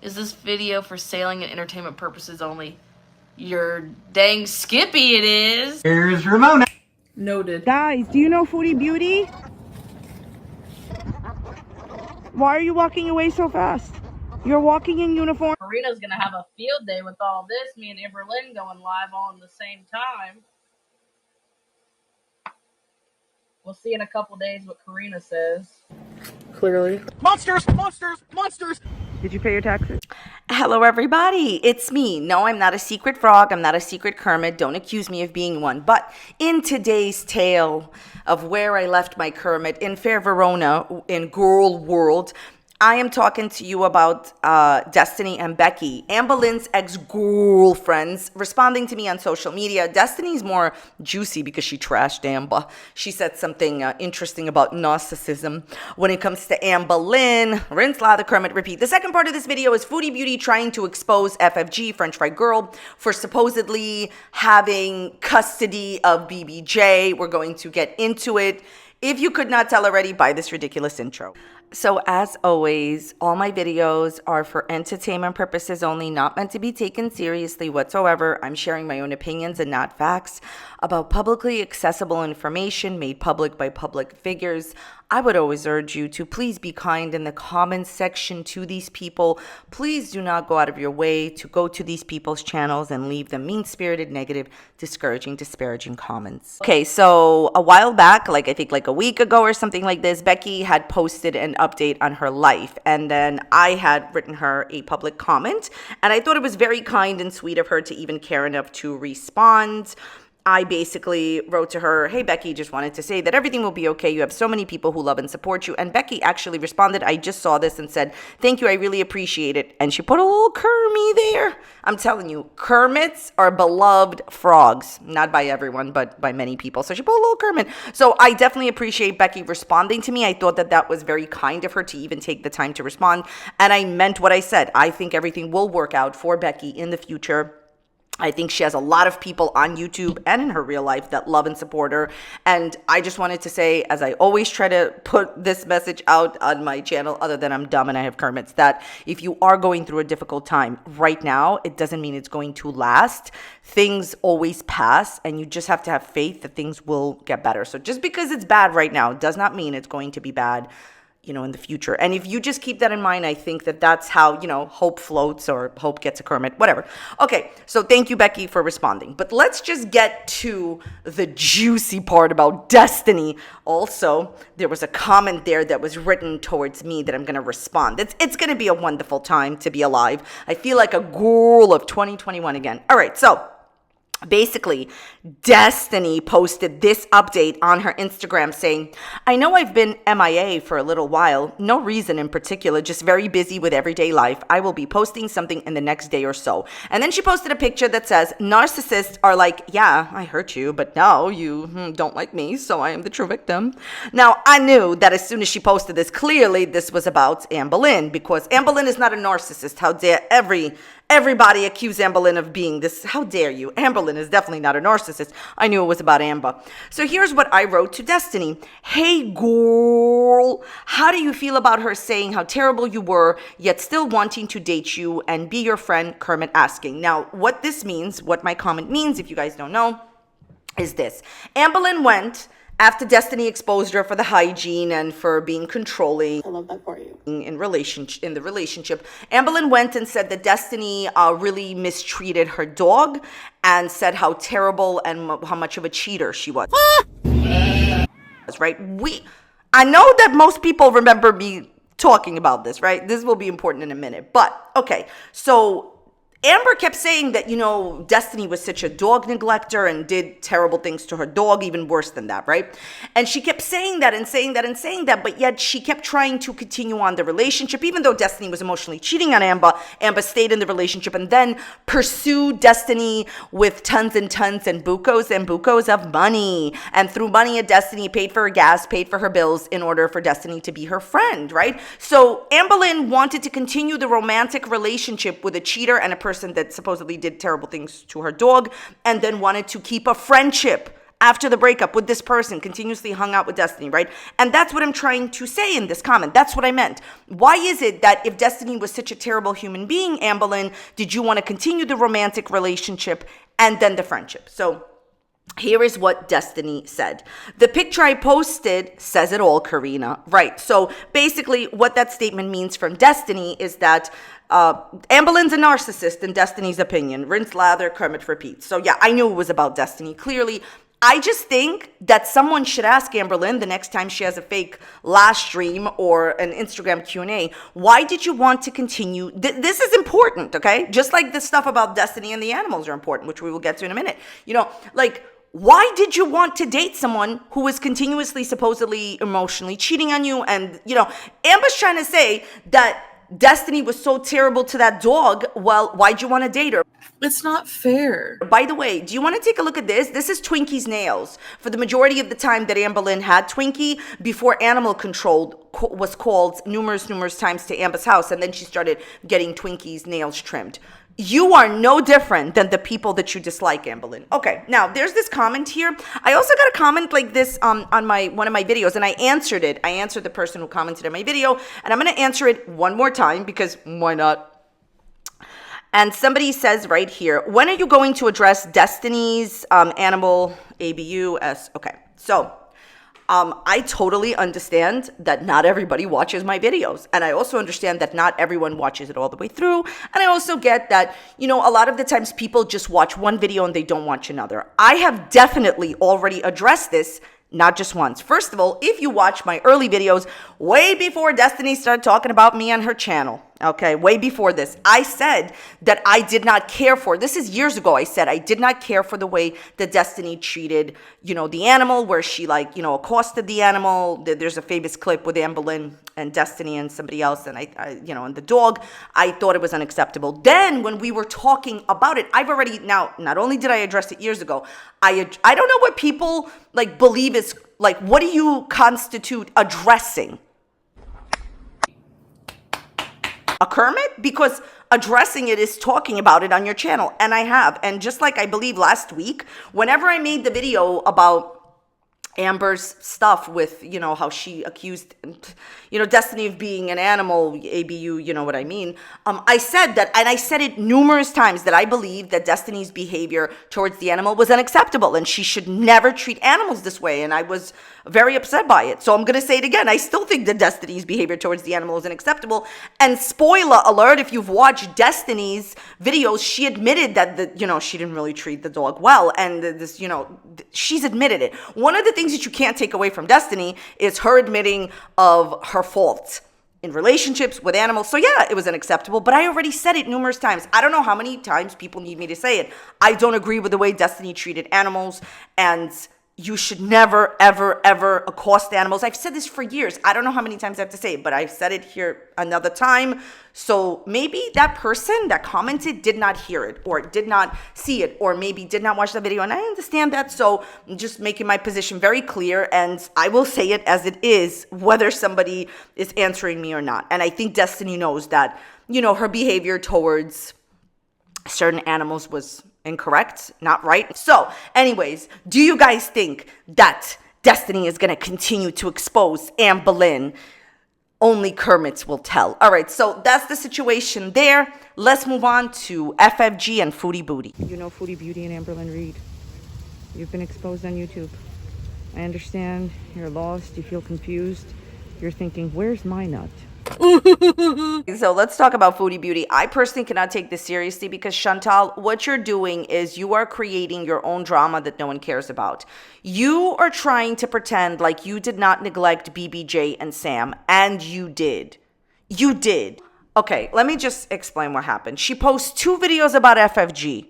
Is this video for sailing and entertainment purposes only? You're dang skippy it is. Here's Ramona. Noted. Guys, do you know Foodie Beauty? Why are you walking away so fast? You're walking in uniform. Karina's gonna have a field day with all this. Me and Amberlynn going live all in the same time. We'll see in a couple days what Karina says. Clearly. Monsters, monsters, monsters. Did you pay your taxes? Hello, everybody. It's me. No, I'm not a secret frog. I'm not a secret Kermit. Don't accuse me of being one. But in today's tale of where I left my Kermit in Fair Verona in Gorl world, I am talking to you about Destiny and Becky, Amberlynn's ex-girlfriends, responding to me on social media. Destiny's more juicy because she trashed Amber. She said something interesting about narcissism. When it comes to Amberlynn, rinse, lather, Kermit, repeat. The second part of this video is Foodie Beauty trying to expose FFG, French Fried Gorl, for supposedly having custody of BBJ. We're going to get into it. If you could not tell already by this ridiculous intro. So as always, all my videos are for entertainment purposes only, not meant to be taken seriously whatsoever. I'm sharing my own opinions and not facts about publicly accessible information made public by public figures. I would always urge you to please be kind in the comments section to these people. Please do not go out of your way to go to these people's channels and leave them mean-spirited, negative, discouraging, disparaging comments. Okay, so a while back, I think a week ago or something like this, Becky had posted an update on her life. And then I had written her a public comment. And I thought it was very kind and sweet of her to even care enough to respond. I basically wrote to her, hey, Becky, just wanted to say that everything will be okay. You have so many people who love and support you. And Becky actually responded, I just saw this and said, thank you, I really appreciate it. And she put a little Kermie there. I'm telling you, Kermits are beloved frogs. Not by everyone, but by many people. So she put a little Kermit. So I definitely appreciate Becky responding to me. I thought that that was very kind of her to even take the time to respond. And I meant what I said. I think everything will work out for Becky in the future. I think she has a lot of people on YouTube and in her real life that love and support her. And I just wanted to say, as I always try to put this message out on my channel, other than I'm dumb and I have Kermits, that if you are going through a difficult time right now, it doesn't mean it's going to last. Things always pass, and you just have to have faith that things will get better. So just because it's bad right now does not mean it's going to be bad, in the future. And if you just keep that in mind, I think that that's how, hope floats or hope gets a Kermit, whatever. Okay, so thank you, Becky, for responding. But let's just get to the juicy part about Destiny. Also, there was a comment there that was written towards me that I'm going to respond. It's going to be a wonderful time to be alive. I feel like a girl of 2021 again. All right, so basically, Destiny posted this update on her Instagram saying, I know I've been MIA for a little while. No reason in particular, just very busy with everyday life. I will be posting something in the next day or so. And then she posted a picture that says, narcissists are like, yeah, I hurt you, but no, you don't like me, so I am the true victim. Now, I knew that as soon as she posted this, clearly this was about Amberlynn, because Amberlynn is not a narcissist. How dare everybody accuse Amberlynn of being this. How dare you? Amberlynn is definitely not a narcissist. I knew it was about Amber. So here's what I wrote to Destiny. Hey, girl, how do you feel about her saying how terrible you were, yet still wanting to date you and be your friend, Kermit asking. Now, what this means, what my comment means, if you guys don't know, is this. Amberlynn went after Destiny exposed her for the hygiene and for being controlling. I love that for you. In the relationship, Amberlynn went and said that Destiny really mistreated her dog and said how terrible and how much of a cheater she was. Right? I know that most people remember me talking about this, right? This will be important in a minute. But, okay, so Amber kept saying that, Destiny was such a dog neglecter and did terrible things to her dog, even worse than that, right? And she kept saying that and saying that and saying that, but yet she kept trying to continue on the relationship, even though Destiny was emotionally cheating on Amber. Amber stayed in the relationship and then pursued Destiny with tons and tons and bucos of money. And through money, Destiny paid for her gas, paid for her bills in order for Destiny to be her friend, right? So Amberlynn wanted to continue the romantic relationship with a cheater and a person that supposedly did terrible things to her dog, and then wanted to keep a friendship after the breakup with this person, continuously hung out with Destiny, right? And that's what I'm trying to say in this comment. That's what I meant. Why is it that if Destiny was such a terrible human being, Amberlynn, did you want to continue the romantic relationship and then the friendship? So here is what Destiny said. The picture I posted says it all, Karina. Right. So basically what that statement means from Destiny is that Amberlynn's a narcissist in Destiny's opinion. Rinse, lather, Kermit, repeat. So yeah, I knew it was about Destiny. Clearly, I just think that someone should ask Amberlynn the next time she has a fake live stream or an Instagram Q&A, why did you want to continue? This is important, okay? Just like the stuff about Destiny and the animals are important, which we will get to in a minute. You know, like, why did you want to date someone who was continuously, supposedly, emotionally cheating on you? And, you know, Amber's trying to say that Destiny was so terrible to that dog. Well, why'd you want to date her? It's not fair. By the way, do you want to take a look at this? This is Twinkie's nails. For the majority of the time that Amberlynn had Twinkie, before animal control was called numerous times to Amber's house, and then she started getting Twinkie's nails trimmed. You are no different than the people that you dislike, Amberlynn. Okay, now there's this comment here. I also got a comment like this on one of my videos, and I answered it. I answered the person who commented on my video, and I'm going to answer it one more time because why not? And somebody says right here, when are you going to address Destiny's animal ABUS? Okay, so I totally understand that not everybody watches my videos. And I also understand that not everyone watches it all the way through. And I also get that, you know, a lot of the times people just watch one video and they don't watch another. I have definitely already addressed this, not just once. First of all, if you watch my early videos, way before Destiny started talking about me on her channel, okay, way before this, I said that I did not care for, this is years ago, I said I did not care for the way that Destiny treated, you know, the animal, where she, like, you know, accosted the animal. There's a famous clip with Amberlynn and Destiny and somebody else, and I you know, and the dog. I thought it was unacceptable. Then when we were talking about it, I've already, now, not only did I address it years ago, I don't know what people, like, believe is, like, what do you constitute addressing? A Kermit? Because addressing it is talking about it on your channel, and I have. And just like I believe last week, whenever I made the video about Amber's stuff with, you know, how she accused, you know, Destiny of being an animal, ABU, you know what I mean. I said that, and I said it numerous times, that I believe that Destiny's behavior towards the animal was unacceptable and she should never treat animals this way. And I was very upset by it. So I'm going to say it again. I still think that Destiny's behavior towards the animal is unacceptable. And spoiler alert, if you've watched Destiny's videos, she admitted that, you know, she didn't really treat the dog well. And this, you know, she's admitted it. One of the things that you can't take away from Destiny is her admitting of her faults in relationships with animals. So yeah, it was unacceptable, but I already said it numerous times. I don't know how many times people need me to say it. I don't agree with the way Destiny treated animals, and you should never, ever, ever accost animals. I've said this for years. I don't know how many times I have to say it, but I've said it here another time. So maybe that person that commented did not hear it, or did not see it, or maybe did not watch the video. And I understand that. So I'm just making my position very clear, and I will say it as it is, whether somebody is answering me or not. And I think Destiny knows that, you know, her behavior towards certain animals was incorrect, not right. So anyways, do you guys think that Destiny is going to continue to expose Amberlynn? Only Kermits will tell. All right, so that's the situation there. Let's move on to FFG and Foodie Beauty. You know Foodie Beauty and Amberlynn Reid. You've been exposed on YouTube. I understand you're lost, you feel confused. You're thinking, where's my nut? So let's talk about Foodie Beauty. I personally cannot take this seriously because, Chantal, what you're doing is you are creating your own drama that no one cares about. You are trying to pretend like you did not neglect BBJ and Sam, and you did. You did. Okay, let me just explain what happened. She posts 2 videos about FFG.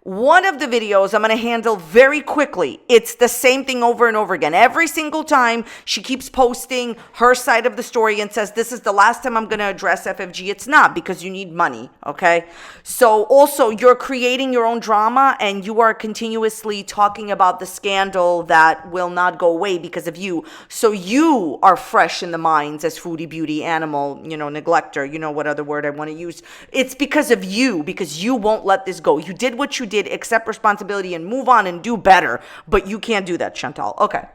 One of the videos I'm going to handle very quickly. It's the same thing over and over again. Every single time she keeps posting her side of the story and says, this is the last time I'm going to address FFG. It's not, because you need money, okay? So also, you're creating your own drama, and you are continuously talking about the scandal that will not go away because of you. So you are fresh in the minds as Foodie Beauty, animal, you know, neglector, you know what other word I want to use. It's because of you, because you won't let this go. You did what you did did, accept responsibility, and move on and do better. But you can't do that, Chantal. Okay.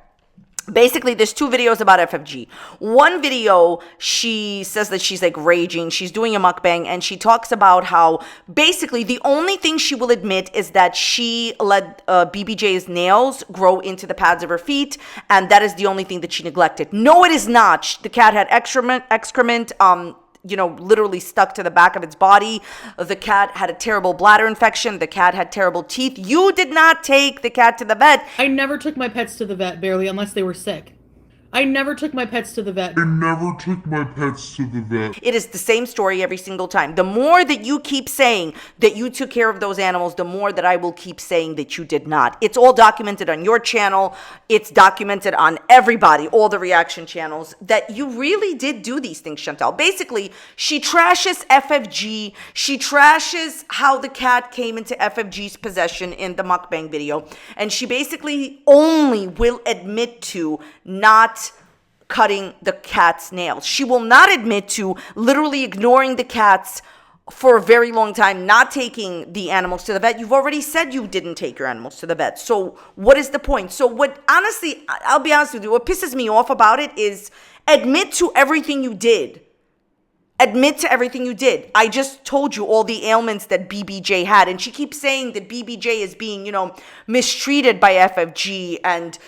Basically, there's 2 videos about FFG. One video, she says that she's like raging. She's doing a mukbang, and she talks about how basically the only thing she will admit is that she let BBJ's nails grow into the pads of her feet, and that is the only thing that she neglected. No, it is not. The cat had excrement, literally stuck to the back of its body. The cat had a terrible bladder infection. The cat had terrible teeth. You did not take the cat to the vet. I never took my pets to the vet, barely, unless they were sick. I never took my pets to the vet. It is the same story every single time. The more that you keep saying that you took care of those animals, the more that I will keep saying that you did not. It's all documented on your channel. It's documented on everybody, all the reaction channels, that you really did do these things, Chantal. Basically, she trashes FFG. She trashes how the cat came into FFG's possession in the mukbang video. And she basically only will admit to not cutting the cat's nails. She will not admit to literally ignoring the cats for a very long time, not taking the animals to the vet. You've already said you didn't take your animals to the vet. So what is the point? So what, honestly, I'll be honest with you, what pisses me off about it is admit to everything you did. Admit to everything you did. I just told you all the ailments that BBJ had, and she keeps saying that BBJ is being, mistreated by FFG, and,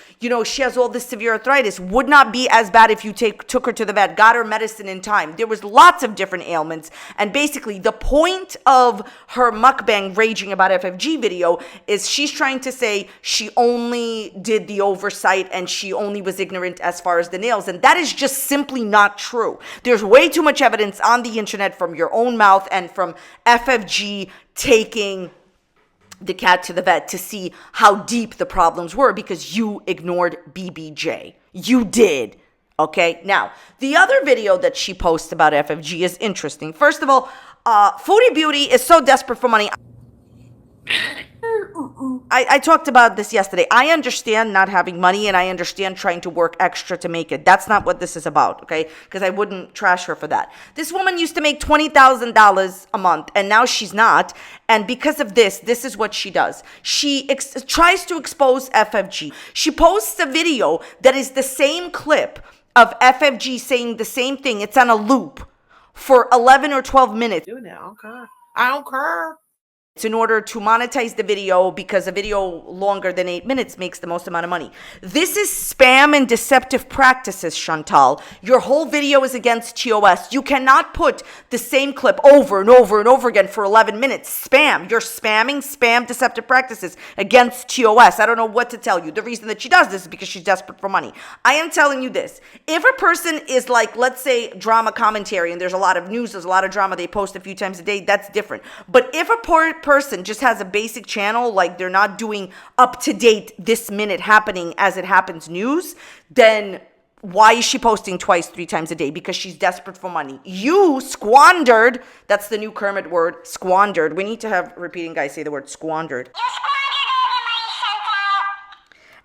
she has all this severe arthritis. Would not be as bad if you took her to the vet, got her medicine in time. There was lots of different ailments, and basically the point of her mukbang raging about FFG video is she's trying to say she only did the oversight and she only was ignorant as far as the nails, and that is just simply not true. There's way too much evidence on the internet from your own mouth and from FFG taking the cat to the vet to see how deep the problems were because you ignored BBJ. You did. Okay. Now, the other video that she posts about FFG is interesting. First of all, Foodie Beauty is so desperate for money. I talked about this yesterday. I understand not having money, and I understand trying to work extra to make it. That's not what this is about, okay? Because I wouldn't trash her for that. This woman used to make $20,000 a month, and now she's not. And because of this is what she does. She tries to expose FFG. She posts a video that is the same clip of FFG saying the same thing. It's on a loop for 11 or 12 minutes. Do now, okay. I don't care. It's in order to monetize the video because a video longer than 8 minutes makes the most amount of money. This is spam and deceptive practices, Chantal. Your whole video is against TOS. You cannot put the same clip over and over and over again for 11 minutes. Spam. You're spamming spam deceptive practices against TOS. I don't know what to tell you. The reason that she does this is because she's desperate for money. I am telling you this. If a person is like, let's say, drama commentary, and there's a lot of news, there's a lot of drama, they post a few times a day, that's different. But if a person just has a basic channel, like they're not doing up to date this minute happening as it happens news, then why is she posting twice, 3 times a day? Because she's desperate for money. You squandered, that's the new Kermit word, squandered. We need to have repeating guys say the word squandered.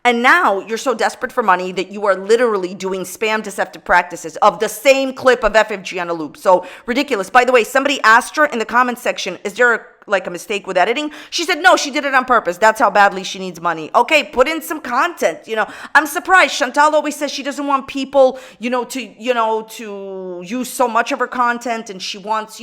And now you're so desperate for money that you are literally doing spam deceptive practices of the same clip of FFG on a loop. So ridiculous. By the way, somebody asked her in the comments section, is there a mistake with editing? She said, no, she did it on purpose. That's how badly she needs money. Okay, put in some content. I'm surprised. Chantal always says she doesn't want people, to use so much of her content, and she wants,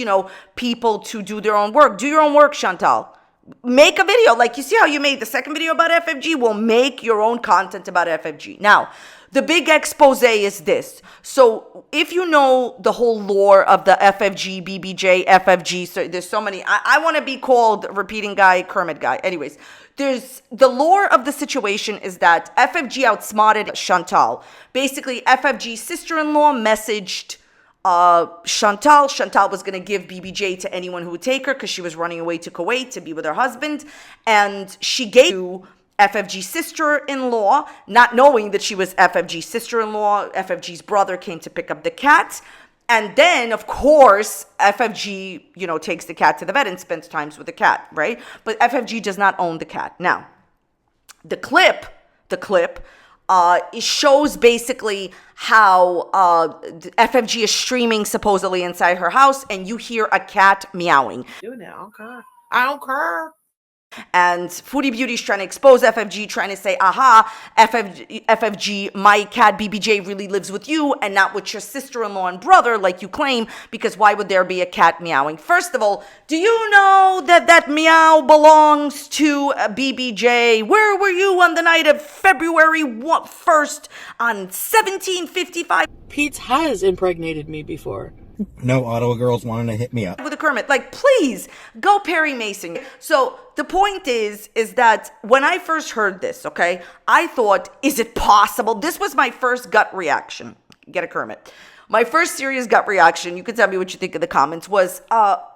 people to do their own work. Do your own work, Chantal. Make a video. Like, you see how you made the second video about FFG? Well, make your own content about FFG. Now, the big expose is this. So if you know the whole lore of the FFG, BBJ, FFG, so there's so many. I want to be called repeating guy, Kermit guy. Anyways, there's the lore of the situation is that FFG outsmarted Chantal. Basically, FFG's sister-in-law messaged Chantal. Chantal was going to give BBJ to anyone who would take her because she was running away to Kuwait to be with her husband. And she gave to FFG's sister-in-law, not knowing that she was FFG's sister-in-law. FFG's brother came to pick up the cat. And then, of course, FFG, takes the cat to the vet and spends time with the cat, right? But FFG does not own the cat. Now, the clip, it shows basically how FFG is streaming supposedly inside her house, and you hear a cat meowing. Do now, okay. I don't care. And Foodie Beauty is trying to expose FFG, trying to say, aha, FFG, my cat BBJ really lives with you and not with your sister-in-law and brother like you claim, because why would there be a cat meowing? First of all, do you know that that meow belongs to BBJ? Where were you on the night of February 1st on 1755? Pete has impregnated me before. No Ottawa girls wanting to hit me up. With a Kermit, like, please go Perry Mason. So the point is that when I first heard this, okay, I thought, is it possible? This was my first gut reaction. Get a Kermit. My first serious gut reaction, you can tell me what you think in the comments, was,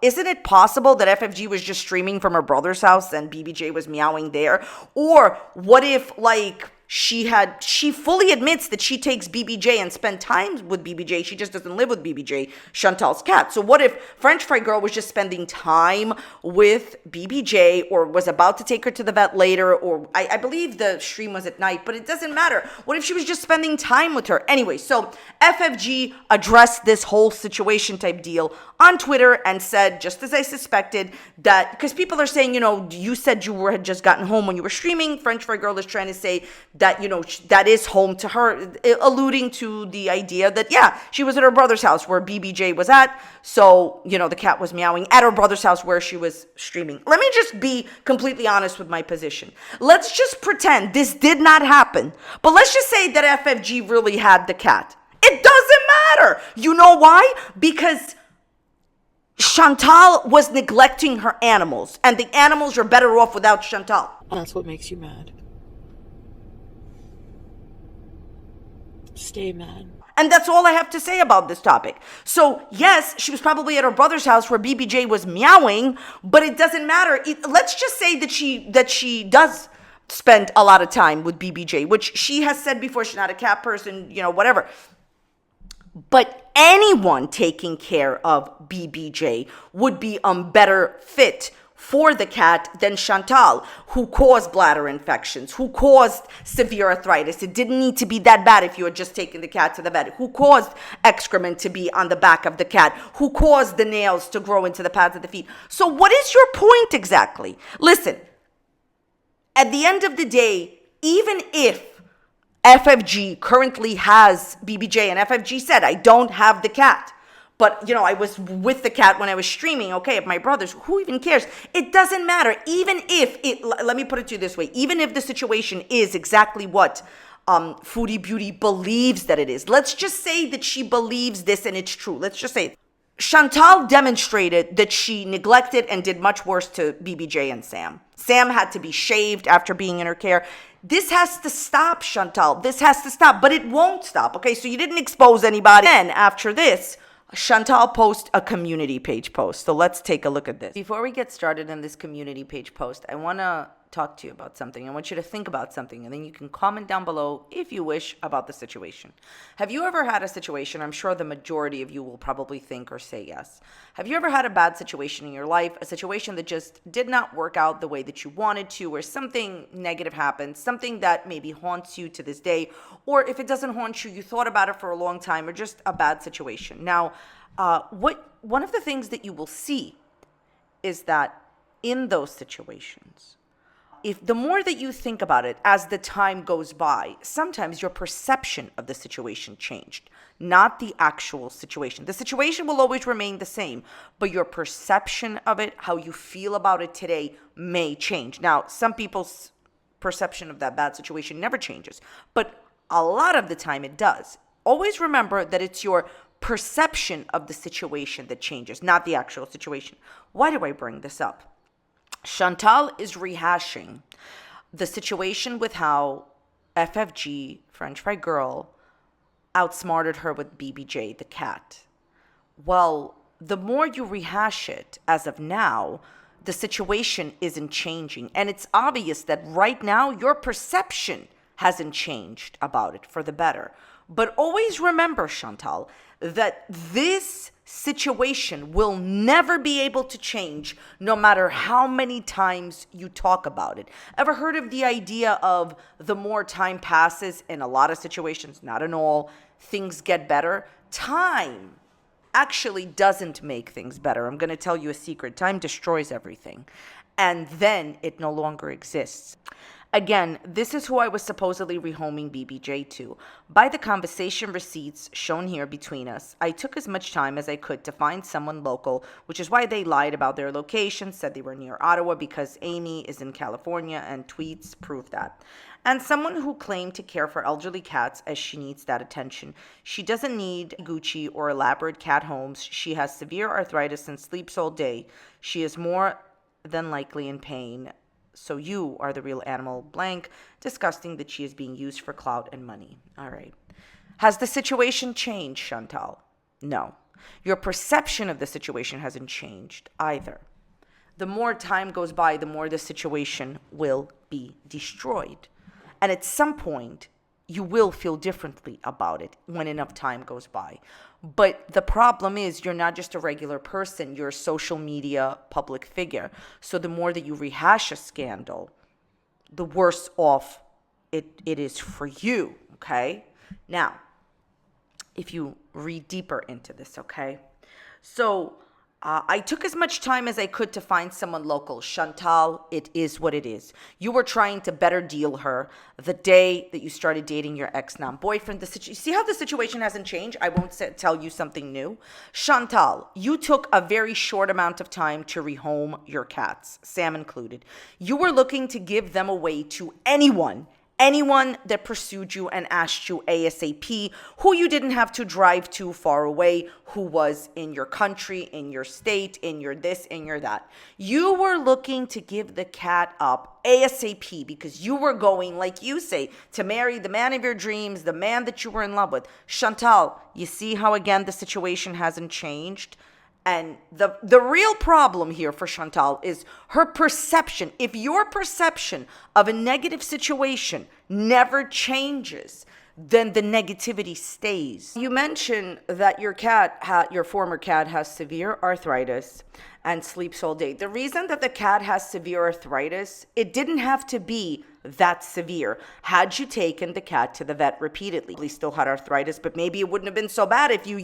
isn't it possible that FFG was just streaming from her brother's house and BBJ was meowing there? Or what if, like, she fully admits that she takes BBJ and spend time with BBJ. She just doesn't live with BBJ, Chantal's cat. So what if French Fried Gorl was just spending time with BBJ or was about to take her to the vet later, or I believe the stream was at night, but it doesn't matter. What if she was just spending time with her? Anyway, so FFG addressed this whole situation type deal on Twitter and said, just as I suspected, that because people are saying, you know, you said you had just gotten home when you were streaming. French Fried Gorl is trying to say that, you know, that is home to her, alluding to the idea that, yeah, she was at her brother's house where BBJ was at. So, you know, the cat was meowing at her brother's house where she was streaming. Let me just be completely honest with my position. Let's just pretend this did not happen. But let's just say that FFG really had the cat. It doesn't matter. You know why? Because Chantal was neglecting her animals, and the animals are better off without Chantal. That's what makes you mad. Stay mad. And that's all I have to say about this topic. So, yes, she was probably at her brother's house where BBJ was meowing, but it doesn't matter. Let's just say that she does spend a lot of time with BBJ, which she has said before. She's not a cat person, you know, whatever. But anyone taking care of BBJ would be better fit for the cat than Chantal, who caused bladder infections, who caused severe arthritis. It didn't need to be that bad if you had just taken the cat to the vet. Who caused excrement to be on the back of the cat? Who caused the nails to grow into the pads of the feet? So what is your point exactly? Listen, at the end of the day, even if FFG currently has BBJ, and FFG said, I don't have the cat, but, you know, I was with the cat when I was streaming, okay, at my brother's. Who even cares? It doesn't matter. Even if let me put it to you this way. Even if the situation is exactly what Foodie Beauty believes that it is. Let's just say that she believes this and it's true. Let's just say it. Chantal demonstrated that she neglected and did much worse to BBJ and Sam. Sam had to be shaved after being in her care. This has to stop, Chantal. This has to stop, but it won't stop, okay? So you didn't expose anybody. Then, after this, Chantal posted a community page post. So let's take a look at this. Before we get started in this community page post, I want to talk to you about something. I want you to think about something, and then you can comment down below if you wish about the situation. Have you ever had a situation? I'm sure the majority of you will probably think or say yes. Have you ever had a bad situation in your life, a situation that just did not work out the way that you wanted to, or something negative happened, something that maybe haunts you to this day, or if it doesn't haunt you, you thought about it for a long time, or just a bad situation? Now, one of the things that you will see is that in those situations, if the more that you think about it as the time goes by, sometimes your perception of the situation changed, not the actual situation. The situation will always remain the same, but your perception of it, how you feel about it today, may change. Now, some people's perception of that bad situation never changes, but a lot of the time it does. Always remember that it's your perception of the situation that changes, not the actual situation. Why do I bring this up? Chantal is rehashing the situation with how FFG, French Fried Gorl, outsmarted her with BBJ, the cat. Well, the more you rehash it, as of now, the situation isn't changing. And it's obvious that right now, your perception hasn't changed about it for the better. But always remember, Chantal, that this situation will never be able to change no matter how many times you talk about it. Ever heard of the idea of the more time passes in a lot of situations, not in all, things get better? Time actually doesn't make things better. I'm going to tell you a secret. Time destroys everything. And then it no longer exists. Again, this is who I was supposedly rehoming BBJ to. By the conversation receipts shown here between us, I took as much time as I could to find someone local, which is why they lied about their location, said they were near Ottawa because Amy is in California, and tweets prove that. And someone who claimed to care for elderly cats as she needs that attention. She doesn't need Gucci or elaborate cat homes. She has severe arthritis and sleeps all day. She is more than likely in pain. So you are the real animal blank, disgusting that she is being used for clout and money. All right. Has the situation changed, Chantal? No. Your perception of the situation hasn't changed either. The more time goes by, the more the situation will be destroyed. And at some point, you will feel differently about it when enough time goes by. But the problem is you're not just a regular person. You're a social media public figure. So the more that you rehash a scandal, the worse off it is for you, okay? Now, if you read deeper into this, okay? So I took as much time as I could to find someone local. Chantal, it is what it is. You were trying to better deal her the day that you started dating your ex-non-boyfriend. See how the situation hasn't changed? I won't tell you something new. Chantal, you took a very short amount of time to rehome your cats, Sam included. You were looking to give them away to anyone that pursued you and asked you ASAP, who you didn't have to drive too far away, who was in your country, in your state, in your this, in your that. You were looking to give the cat up ASAP because you were going, like you say, to marry the man of your dreams, the man that you were in love with. Chantal, you see how, again, the situation hasn't changed? And the real problem here for Chantal is her perception. If your perception of a negative situation never changes, then the negativity stays. You mentioned that your former cat has severe arthritis and sleeps all day. The reason that the cat has severe arthritis, it didn't have to be that severe. Had you taken the cat to the vet repeatedly, he still had arthritis, but maybe it wouldn't have been so bad if you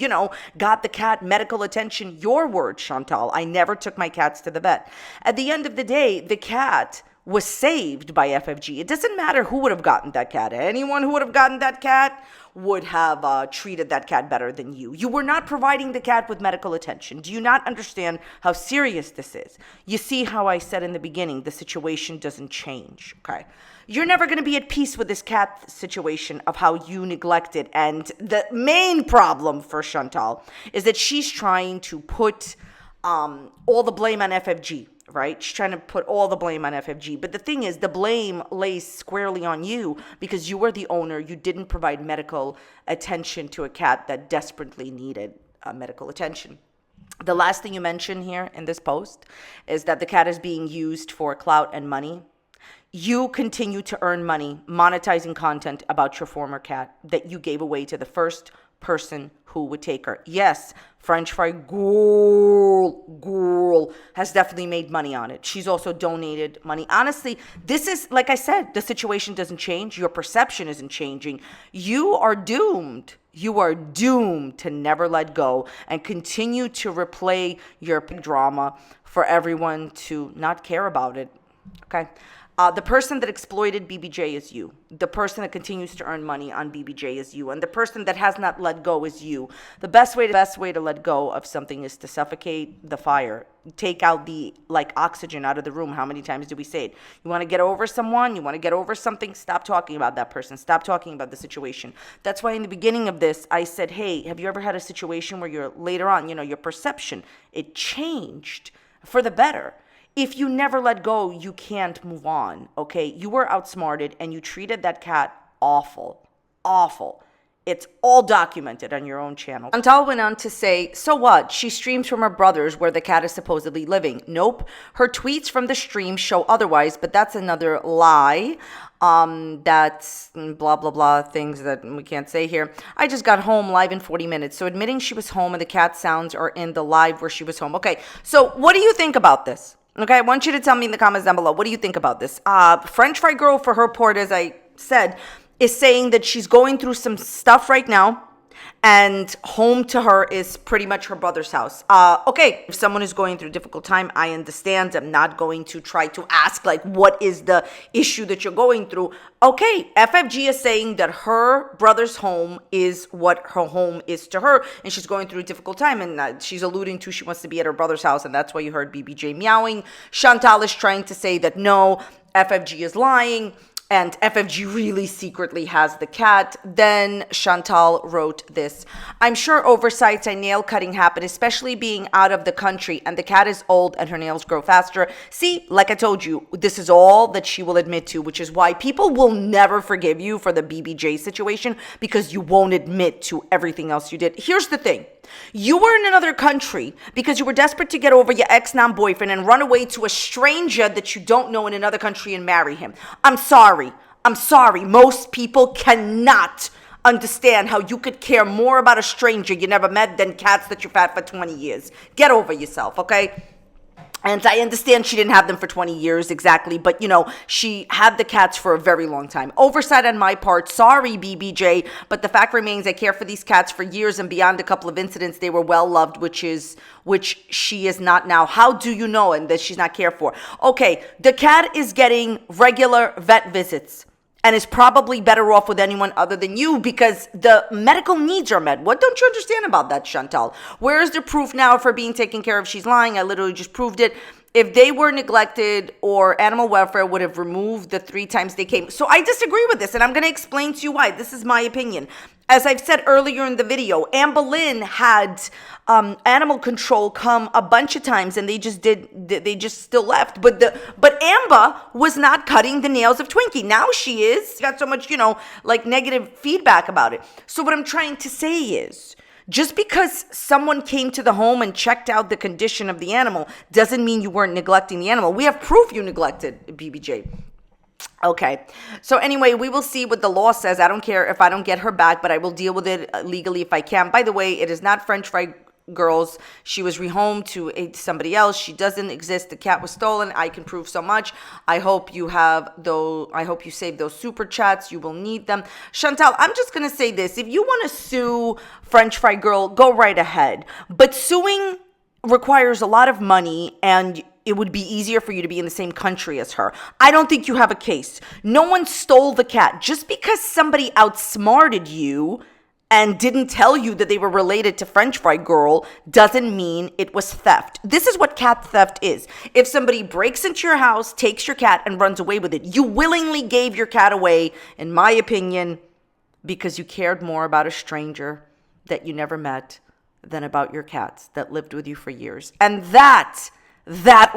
got the cat medical attention. Your word, Chantal. I never took my cats to the vet. At the end of the day, the cat was saved by FFG. It doesn't matter who would have gotten that cat. Anyone who would have gotten that cat would have treated that cat better than you. You were not providing the cat with medical attention. Do you not understand how serious this is? You see how I said in the beginning, the situation doesn't change, okay? You're never going to be at peace with this cat situation of how you neglected. And the main problem for Chantal is that she's trying to put all the blame on FFG. Right? She's trying to put all the blame on FFG. But the thing is, the blame lays squarely on you because you were the owner. You didn't provide medical attention to a cat that desperately needed medical attention. The last thing you mention here in this post is that the cat is being used for clout and money. You continue to earn money monetizing content about your former cat that you gave away to the first person who would take her. Yes, French Fried Gorl has definitely made money on it. She's also donated money. Honestly, this is, like I said, the situation doesn't change. Your perception isn't changing. You are doomed. You are doomed to never let go and continue to replay your drama for everyone to not care about it. Okay? The person that exploited BBJ is you. The person that continues to earn money on BBJ is you. And the person that has not let go is you. The best way to let go of something is to suffocate the fire. Take out the oxygen out of the room. How many times do we say it? You want to get over someone? You want to get over something? Stop talking about that person. Stop talking about the situation. That's why in the beginning of this, I said, hey, have you ever had a situation where later on, your perception, it changed for the better? If you never let go, you can't move on, okay? You were outsmarted and you treated that cat awful, awful. It's all documented on your own channel. Chantal went on to say, so what? She streams from her brother's where the cat is supposedly living. Nope. Her tweets from the stream show otherwise, but that's another lie. That's blah, blah, blah, things that we can't say here. I just got home live in 40 minutes. So admitting she was home and the cat sounds are in the live where she was home. Okay, so what do you think about this? Okay, I want you to tell me in the comments down below. What do you think about this? French Fried Gorl, for her part, as I said, is saying that she's going through some stuff right now and home to her is pretty much her brother's house. Okay, if someone is going through a difficult time, I understand. I'm not going to try to ask, like, what is the issue that you're going through? Okay, FFG is saying that her brother's home is what her home is to her, and she's going through a difficult time, and she's alluding to she wants to be at her brother's house, and that's why you heard BBJ meowing. Chantal is trying to say that no, FFG is lying, and FFG really secretly has the cat. Then Chantal wrote this: I'm sure oversights and nail cutting happen, especially being out of the country, and the cat is old and her nails grow faster. See, like I told you, this is all that she will admit to, which is why people will never forgive you for the BBJ situation, because you won't admit to everything else you did. Here's the thing. You were in another country because you were desperate to get over your ex-non-boyfriend and run away to a stranger that you don't know in another country and marry him. I'm sorry. Most people cannot understand how you could care more about a stranger you never met than cats that you've had for 20 years. Get over yourself, okay? And I understand she didn't have them for 20 years exactly, but, you know, she had the cats for a very long time. Oversight on my part. Sorry, BBJ, but the fact remains I care for these cats for years, and beyond a couple of incidents, they were well loved, which she is not now. How do you know and that she's not cared for? Okay, the cat is getting regular vet visits and is probably better off with anyone other than you because the medical needs are met. What don't you understand about that, Chantal? Where is the proof now for being taken care of? She's lying. I literally just proved it. If they were neglected, or animal welfare would have removed the 3 times they came. So I disagree with this, and I'm going to explain to you why. This is my opinion. As I've said earlier in the video, Amberlynn had animal control come a bunch of times, and they just still left. But Amber was not cutting the nails of Twinkie. Now she is. Got so much, like negative feedback about it. So what I'm trying to say is, just because someone came to the home and checked out the condition of the animal doesn't mean you weren't neglecting the animal. We have proof you neglected, BBJ. Okay, so anyway, we will see what the law says. I don't care if I don't get her back, but I will deal with it legally if I can. By the way, it is not French Fried Gorl. She was rehomed to somebody else. She doesn't exist. The cat was stolen. I can prove so much. I hope you save those super chats. You will need them. Chantal, I'm just going to say this. If you want to sue French Fried Gorl, go right ahead. But suing requires a lot of money, and it would be easier for you to be in the same country as her. I don't think you have a case. No one stole the cat. Just because somebody outsmarted you and didn't tell you that they were related to French Fried Gorl doesn't mean it was theft. This is what cat theft is. If somebody breaks into your house, takes your cat, and runs away with it, you willingly gave your cat away, in my opinion, because you cared more about a stranger that you never met than about your cats that lived with you for years. And that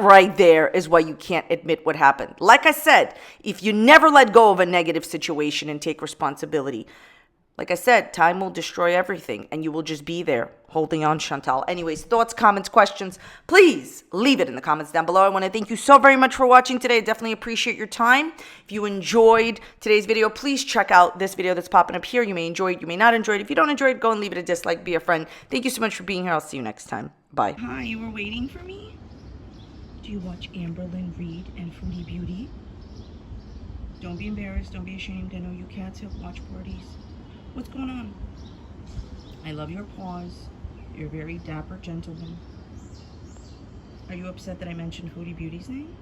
right there is why you can't admit what happened. Like I said, if you never let go of a negative situation and take responsibility, like I said, time will destroy everything, and you will just be there holding on, Chantal. Anyways, thoughts, comments, questions, please leave it in the comments down below. I want to thank you so very much for watching today. I definitely appreciate your time. If you enjoyed today's video, please check out this video that's popping up here. You may enjoy it, you may not enjoy it. If you don't enjoy it, go and leave it a dislike, be a friend. Thank you so much for being here. I'll see you next time. Bye. Hi, you were waiting for me? Do you watch Amberlynn Reid and Foodie Beauty? Don't be embarrassed, don't be ashamed. I know you cats have watch parties. What's going on? I love your paws. You're a very dapper gentleman. Are you upset that I mentioned Foodie Beauty's name?